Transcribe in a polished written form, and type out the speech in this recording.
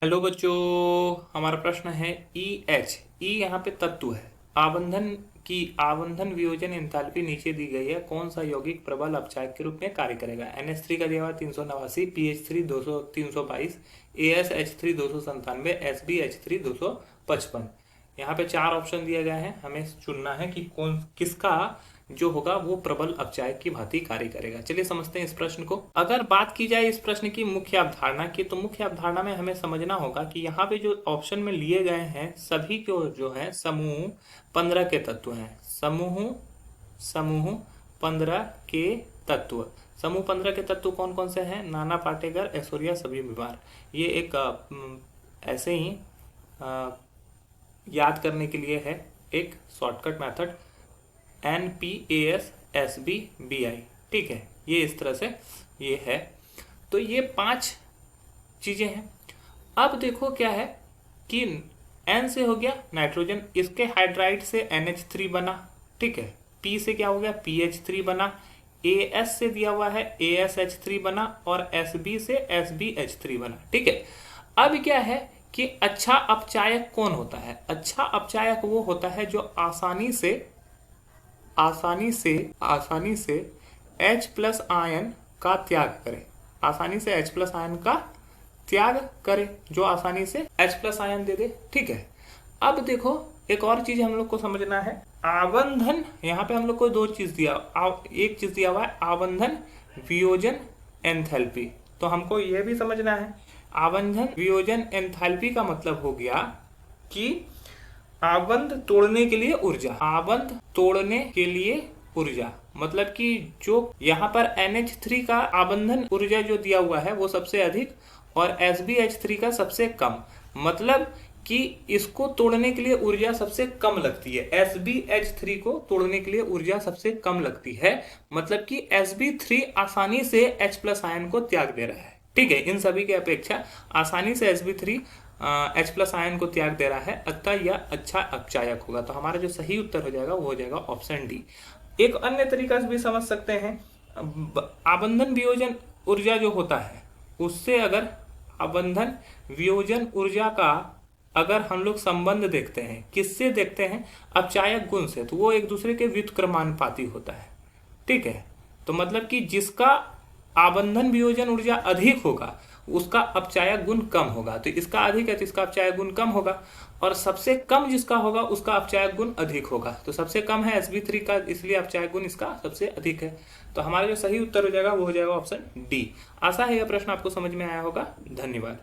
Hello बच्चों, हमारा प्रश्न है ई एच। ई यहाँ पे तत्व है। आबंधन की आबंधन वियोजन एंथैल्पी नीचे दी गई है। कौन सा यौगिक प्रबल अपचायक के रूप में कार्य करेगा? NH3 का दिया हुआ 389, PH3 322, ASH3 297, SBH3 255। यहाँ पे चार ऑप्शन दिए गए हैं, हमें चुनना है कि कौन किसका जो होगा वो प्रबल अपचायक की भांति कार्य करेगा। चलिए समझते हैं इस प्रश्न को। अगर बात की जाए इस प्रश्न की मुख्य अवधारणा की, तो मुख्य अवधारणा में हमें समझना होगा कि यहाँ पे जो ऑप्शन में लिए गए हैं सभी को जो है समूह 15 के तत्व हैं। समूह समूह 15 के तत्व। समूह 15 के तत्व कौन कौन से हैं? नाना पाटेकर, ऐश्वर्या, सभी बीमार। ये एक ऐसे ही याद करने के लिए है एक शॉर्टकट मेथड, NPASSBBI। ठीक है, ये इस तरह से ये है। तो ये 5 चीजें हैं। अब देखो क्या है कि N से हो गया नाइट्रोजन, इसके हाइड्राइड से NH3 बना। ठीक है, P से क्या हो गया? PH3 बना। AS से दिया हुआ है ASH3 बना और SB से SBH3 बना। ठीक है, अब क्या है कि अच्छा अपचायक कौन होता है? अच्छा अपचायक वो होता है जो आसानी से H प्लस आयन का त्याग करे। आसानी से H प्लस आयन का त्याग करे, जो आसानी से H प्लस आयन दे दे। ठीक है, अब देखो एक और चीज हम लोग को समझना है। आबंधन, यहाँ पे हम लोग को दो चीज दिया, एक चीज दिया हुआ है आबंधन वियोजन एंथैल्पी। तो हमको यह भी समझना है आबंधन वियोजन एंथैल्पी का मतलब हो गया कि आबंध तोड़ने के लिए ऊर्जा। आबंध तोड़ने के लिए ऊर्जा मतलब कि जो यहाँ पर NH3 का आबंधन ऊर्जा जो दिया हुआ है वो सबसे अधिक और SBH3 का सबसे कम। मतलब कि इसको तोड़ने के लिए ऊर्जा सबसे कम लगती है। SBH3 को तोड़ने के लिए ऊर्जा सबसे कम लगती है। मतलब कि SB3 आसानी से H प्लस आयन को त्याग दे रहा है। ठीक है, इन सभी के अपेक्षा आसानी से SB3 H प्लस आयन को त्याग दे रहा है, अतः यह अच्छा अपचायक होगा। तो हमारा जो सही उत्तर हो जाएगा वो हो जाएगा ऑप्शन डी। एक अन्य तरीका से भी समझ सकते हैं, आबंधन वियोजन ऊर्जा जो होता है उससे अगर आबंधन वियोजन ऊर्जा का अगर हम लोग संबंध देखते हैं, किससे देखते हैं? अपचायक गुण से, तो वो एक दूसरे के व्युत्क्रमानुपाती होता है। ठीक है, तो मतलब कि जिसका आबंधन वियोजन ऊर्जा अधिक होगा उसका अपचायक गुण कम होगा। तो इसका अधिक है तो इसका अपचायक गुण कम होगा, और सबसे कम जिसका होगा उसका अपचायक गुण अधिक होगा। तो सबसे कम है SB3 का, इसलिए अपचायक गुण इसका सबसे अधिक है। तो हमारा जो सही उत्तर हो जाएगा वो हो जाएगा ऑप्शन डी। आशा है यह प्रश्न आपको समझ में आया होगा। धन्यवाद।